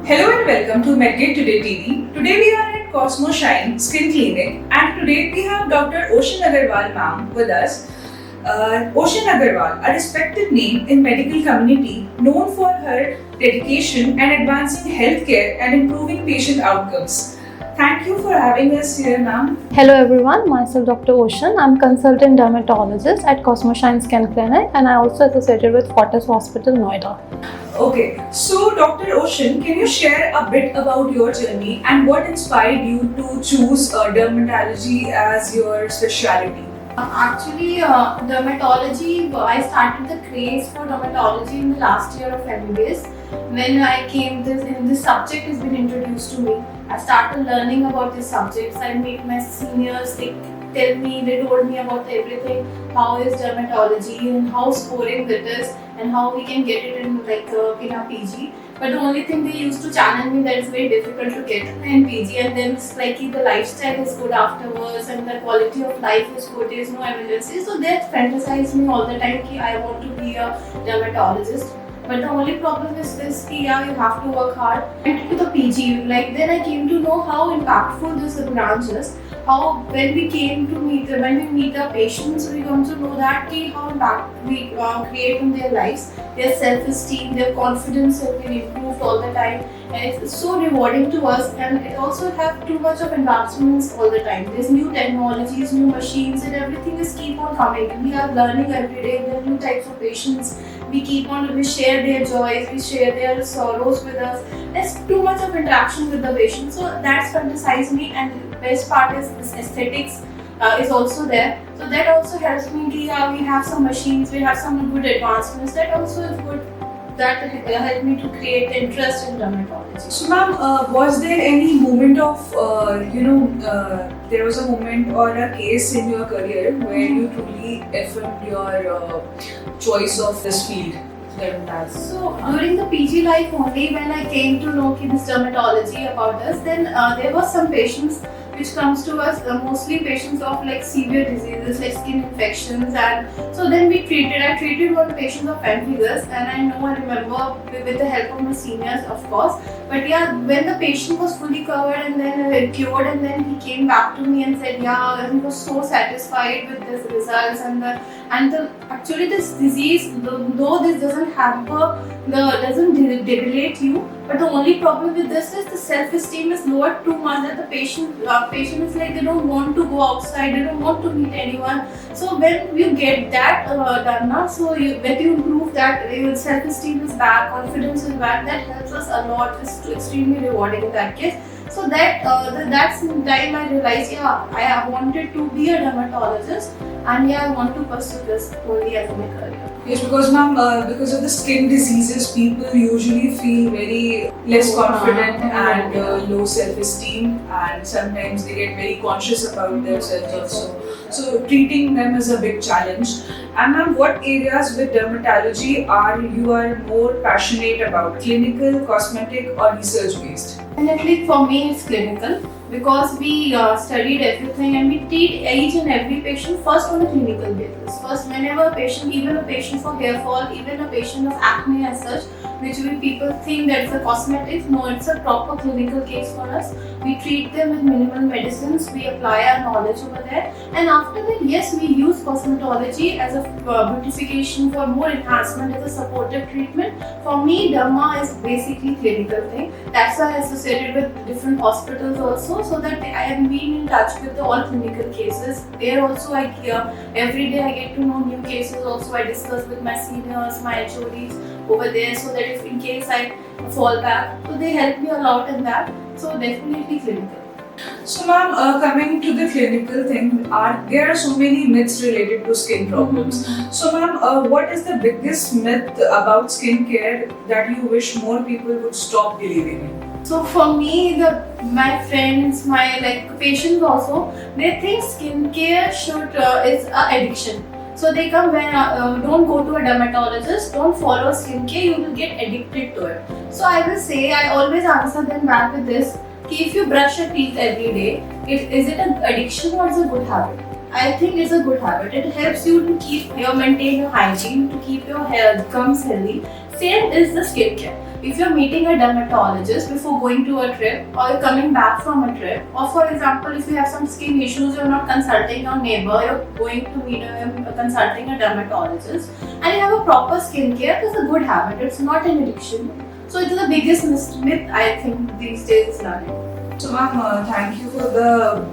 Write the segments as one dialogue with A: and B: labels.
A: Hello and welcome to MedGate Today TV. Today we are at Cosmo Shine Skin Clinic and today we have Dr. Ocean Agarwal ma'am with us. Ocean Agarwal, a respected name in medical community known for her dedication and advancing healthcare and improving patient outcomes. Thank you for having us here, ma'am.
B: Hello everyone, myself Dr. Ocean. I'm consultant dermatologist at Cosmo Shine Skin Clinic and I also associated with Fortis Hospital, Noida.
A: Okay, so Dr. Ocean, can you share a bit about your journey and what inspired you to choose dermatology as your specialty?
C: Actually, dermatology, I started the craze for dermatology in the last year of MBBS. When I came, this subject has been introduced to me. I started learning about these subjects. I made my seniors, they told me about everything, how is dermatology and how scoring it is and how we can get it in in a PG. But the only thing they used to challenge me that it's very difficult to get in PG, and then it's like the lifestyle is good afterwards and the quality of life is good, there's no emergency. So they fantasized me all the time that I want to be a dermatologist. But the only problem is this, you have to work hard. I went to the PG, then I came to know how impactful this branch is. How when we meet our patients, we come to know that how impact we create in their lives, their self-esteem, their confidence has been improved all the time, and it's so rewarding to us. And it also have too much of advancements all the time. There's new technologies, new machines, and everything is keep on coming. We are learning every day. There are new types of patients. We share their joys, we share their sorrows with us. There's too much of interaction with the patient, so that's fantasized me. And the best part is this aesthetics is also there. So that also helps me. We have some machines, we have some good advancements. That also is good. That helped me to create interest in dermatology.
A: So, ma'am, was there any moment of, there was a moment or a case in your career where you truly affirmed your choice of this field?
C: So during the PG life only, when I came to know this dermatology about us, then there were some patients which comes to us, mostly patients of severe diseases like skin infections, and so then I treated one patient of pemphigus, and I remember with the help of my seniors, of course. But yeah, when the patient was fully covered and then cured, and then he came back to me and said, he was so satisfied with this results, actually this disease, though this doesn't debilate you, but the only problem with this is the self-esteem is lowered too much that the patient is they don't want to go outside, they don't want to meet anyone. So when you get that done, when you improve that, your self-esteem is back, confidence is back, that helps us a lot. It's extremely rewarding in that case. So that's the time I realized, I wanted to be a dermatologist, and I want to pursue this only as my career.
A: Yes, because ma'am, because of the skin diseases, people usually feel very less confident and low self-esteem, and sometimes they get very conscious about themselves also. So treating them is a big challenge. And ma'am, what areas with dermatology are you more passionate about? Clinical, cosmetic, or research-based?
C: Definitely for me it's clinical, because we studied everything and we treat each and every patient first on a clinical basis. First, whenever a patient, even a patient for hair fall, even a patient of acne as such, which people think that it's a cosmetic, no, it's a proper clinical case for us. We treat them with minimal medicines, we apply our knowledge over there, and after that, yes, we use cosmetology as a beautification for more enhancement as a supportive treatment. For me, derma is basically clinical thing. That's why I associated with different hospitals also, so that I am being in touch with all clinical cases. There also every day I get to know new cases also. I discuss with my seniors, my HODs over there, so that if in case I fall back, so they help me a lot in that. So definitely clinical.
A: So ma'am, coming to the clinical thing, there are so many myths related to skin problems. So ma'am, what is the biggest myth about skincare that you wish more people would stop believing in?
C: So for me, my friends, my patients also, they think skincare is an addiction. So they come when don't go to a dermatologist, don't follow skincare, you will get addicted to it. So I will say, I always answer them back with this: if you brush your teeth every day, is it an addiction or is it a good habit? I think it's a good habit. It helps you to maintain your hygiene, to keep your hair gums healthy. Same is the skincare. if you're meeting a dermatologist before going to a trip, or you're coming back from a trip, or for example, if you have some skin issues, you're not consulting your neighbor, you're going to meet consulting a dermatologist, and you have a proper skincare, it's a good habit, it's not an addiction. So it's the biggest myth I think these days is learning.
A: So ma'am, thank you for the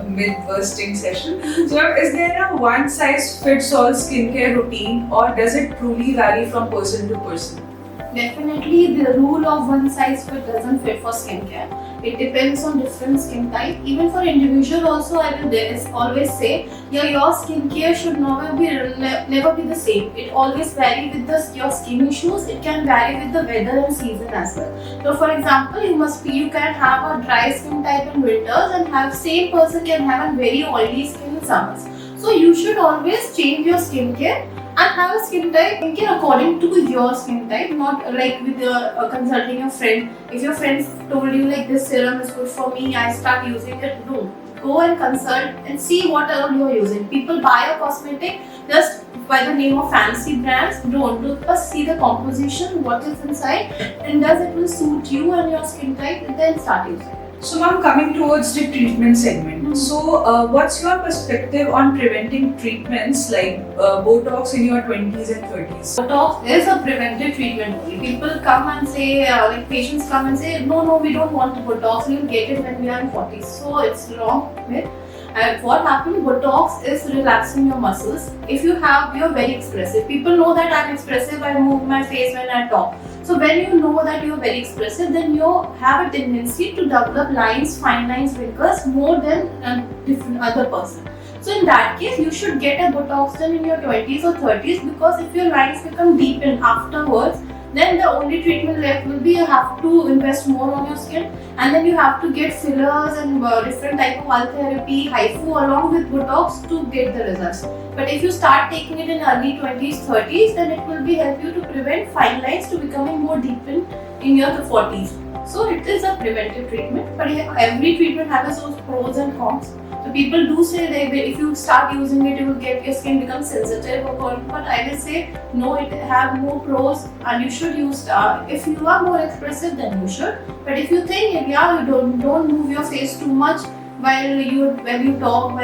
A: myth busting session. So ma'am, is there a one size fits all skincare routine, or does it truly vary from person to person?
C: Definitely, the rule of one size fit doesn't fit for skincare. It depends on different skin type. Even for individual also, I will always say your skincare should never be the same. It always vary with your skin issues. It can vary with the weather and season as well. So, for example, you can have a dry skin type in winters, and same person can have a very oily skin in summers. So you should always change your skincare and have a skincare according to your skin type, not like with consulting your friend. If your friends told you like this serum is good for me, I start using it. No, go and consult and see what all you are using. People buy a cosmetic just by the name of fancy brands. Don't first see the composition, what is inside, and does it will suit you and your skin type, and then start using it.
A: So ma'am, coming towards the treatment segment. So what's your perspective on preventing treatments like Botox in your 20s and 30s?
C: Botox is a preventive treatment only. People come and say, patients come and say, no, we don't want Botox, we'll get it when we are in 40s. So it's wrong myth. And what happens, Botox is relaxing your muscles. If you're very expressive. People know that I'm expressive, I move my face when I talk. So when you know that you're very expressive, then you have a tendency to develop lines, fine lines, wrinkles more than a different other person. So in that case, you should get a Botox done in your 20s or 30s, because if your lines become deepened afterwards, then the only treatment left will be you have to invest more on your skin, and then you have to get fillers and different type of oil therapy, HIFU along with Botox to get the results. But if you start taking it in early 20s, 30s, then it will help you to prevent fine lines to becoming more deepened in your 40s. So it is a preventive treatment, but every treatment has its pros and cons. So people do say that if you start using it, you will get your skin become sensitive or burnt. But I will say no, it have more pros, and you should use. If you are more expressive, then you should. But if you think you don't move your face too much when you talk,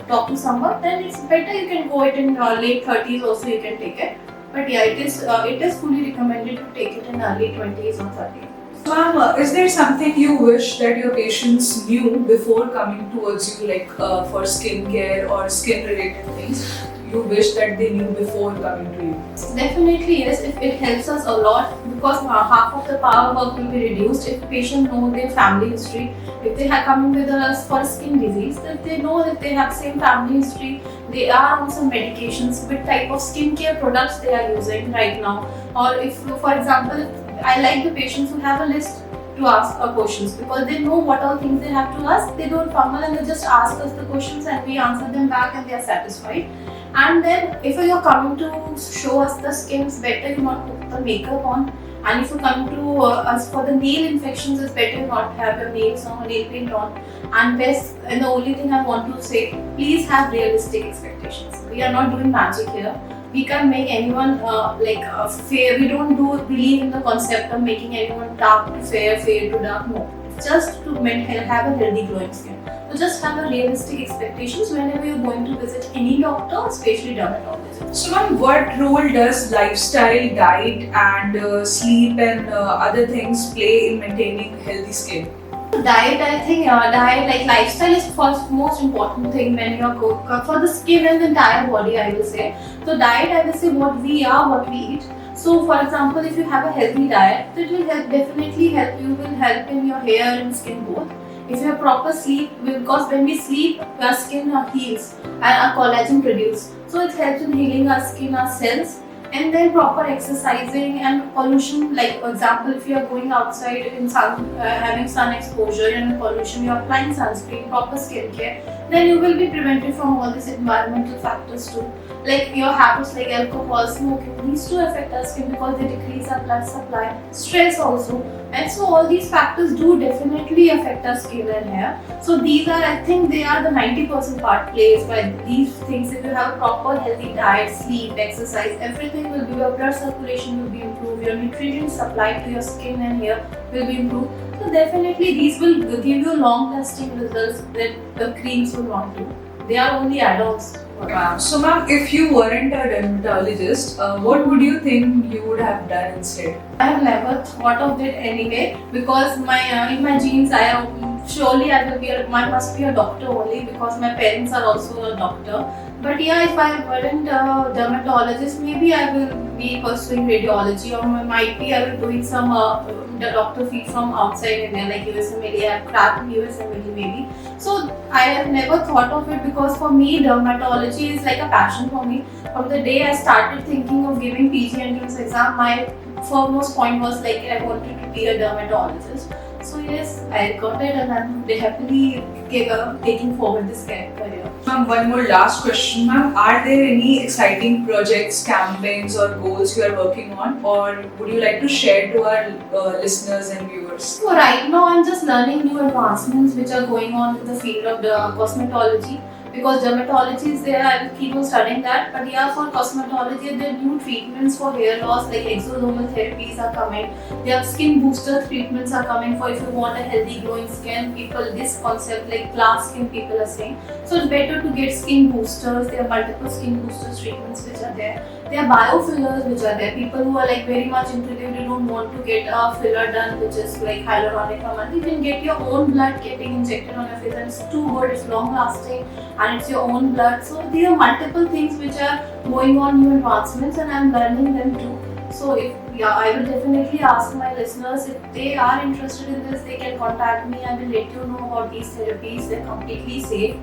C: talk to someone, then it's better you can go it in late 30s also you can take it. But yeah, it is fully recommended to take it in early 20s or 30s.
A: Ma'am, is there something you wish that your patients knew before coming towards you, like for skincare or skin-related things? You wish that they knew before coming to you?
C: Definitely yes. It helps us a lot, because half of the power work will be reduced if patient know their family history. If they are coming with us for skin disease, if they know that they have same family history, they are on some medications, which type of skincare products they are using right now, or if, for example, I like the patients who have a list to ask questions, because they know what all things they have to ask. They don't fumble and they just ask us the questions and we answer them back and they are satisfied. And then if you're coming to show us the skin, it's better you not put the makeup on. And if you come to us for the nail infections, it's better you not have your nails on or nail paint on. And the only thing I want to say, please have realistic expectations. We are not doing magic here. We can't make anyone fair. We don't believe in the concept of making anyone dark to fair, fair to dark. No, it's just to have a healthy glowing skin. So just have a realistic expectations whenever you're going to visit any doctor, especially dermatologist.
A: So ma'am, what role does lifestyle, diet and sleep and other things play in maintaining healthy skin?
C: Diet, I think lifestyle is first most important thing when you are for the skin and the entire body, I will say. So diet, I will say what we eat. So for example, if you have a healthy diet, it will definitely help you, will help in your hair and skin both. If you have proper sleep, because when we sleep, our skin heals and our collagen produces. So it helps in healing our skin, our cells. And then proper exercising and pollution, like for example, if you are going outside in sun, having sun exposure and pollution, you are applying sunscreen, proper skincare, then you will be prevented from all these environmental factors too. Like your habits like alcohol, smoking, these too affect our skin because they decrease our blood supply, stress also. And so all these factors do definitely affect our skin and hair. So these are, I think they are the 90% part plays by these things. If you have a proper healthy diet, sleep, exercise, everything will be, your blood circulation will be improving. your nutrients supplied to your skin and hair will be improved. So definitely these will give you long-lasting results that the creams will not do. They are only add-ons.
A: So ma'am, if you weren't a dermatologist, what would you think you would have done instead?
C: I have never thought of it anyway because in my genes surely I will be I must be a doctor only because my parents are also a doctor. But yeah, if I weren't a dermatologist, maybe I will be pursuing radiology, or might be I will doing some the doctor field from outside India, like USMLE. I have cracked USMLE maybe. So I have never thought of it because for me dermatology is like a passion for me. From the day I started thinking of giving PG entrance exam, my foremost point was like I wanted to be a dermatologist. So yes, I got it and I'm happily taking forward this career.
A: Ma'am, one more last question, ma'am. Are there any exciting projects, campaigns, or goals you are working on, or would you like to share to our listeners and viewers?
C: So right now I'm just learning new advancements which are going on in the field of the cosmetology. Because dermatology is there, I will keep on studying that. But yeah, for cosmetology, there are new treatments for hair loss, like exodermal therapies are coming. There are skin booster treatments are coming for if you want a healthy glowing skin. People, this concept like glass skin, people are saying. So it's better to get skin boosters. There are multiple skin boosters treatments which are there. There are biofillers which are there. People who are like very much into it, they don't want to get a filler done which is like hyaluronic acid. You can get your own blood getting injected on your face and it's too good, it's long lasting and it's your own blood. So there are multiple things which are going on, new advancements, and I'm learning them too. So I will definitely ask my listeners if they are interested in this, they can contact me. I will let you know about these therapies. They're completely safe.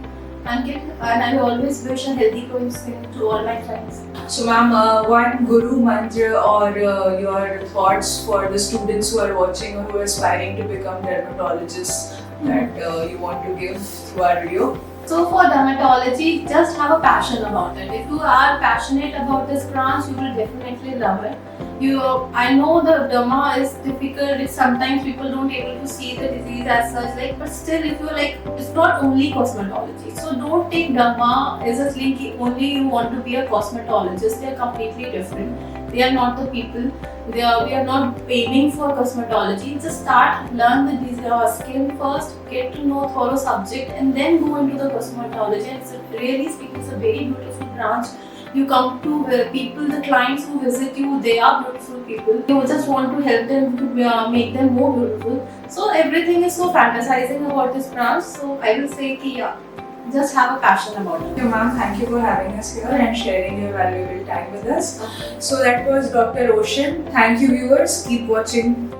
C: And I will always wish a healthy glowing skin to all my clients.
A: So ma'am, one guru mantra or your thoughts for the students who are watching or who are aspiring to become dermatologists that you want to give through our video?
C: So for dermatology, just have a passion about it. If you are passionate about this branch, you will definitely love it. I know the derma is difficult. It's sometimes people don't able to see the disease as such. But still, if you it's not only cosmetology. So don't take derma as a link. Only you want to be a cosmetologist. They are completely different. They are not the people. We are not aiming for cosmetology. Just learn the disease skin first, get to know thorough subject, and then go into the cosmetology. And really speaking, it's a very beautiful branch. You come to people, the clients who visit you, they are beautiful people. You just want to help them to make them more beautiful. So everything is so fantasizing about this branch. So I will say just have a passion about it.
A: Okay, ma'am, thank you for having us here and sharing your valuable time with us. So that was Dr. Ocean. Thank you, viewers. Keep watching.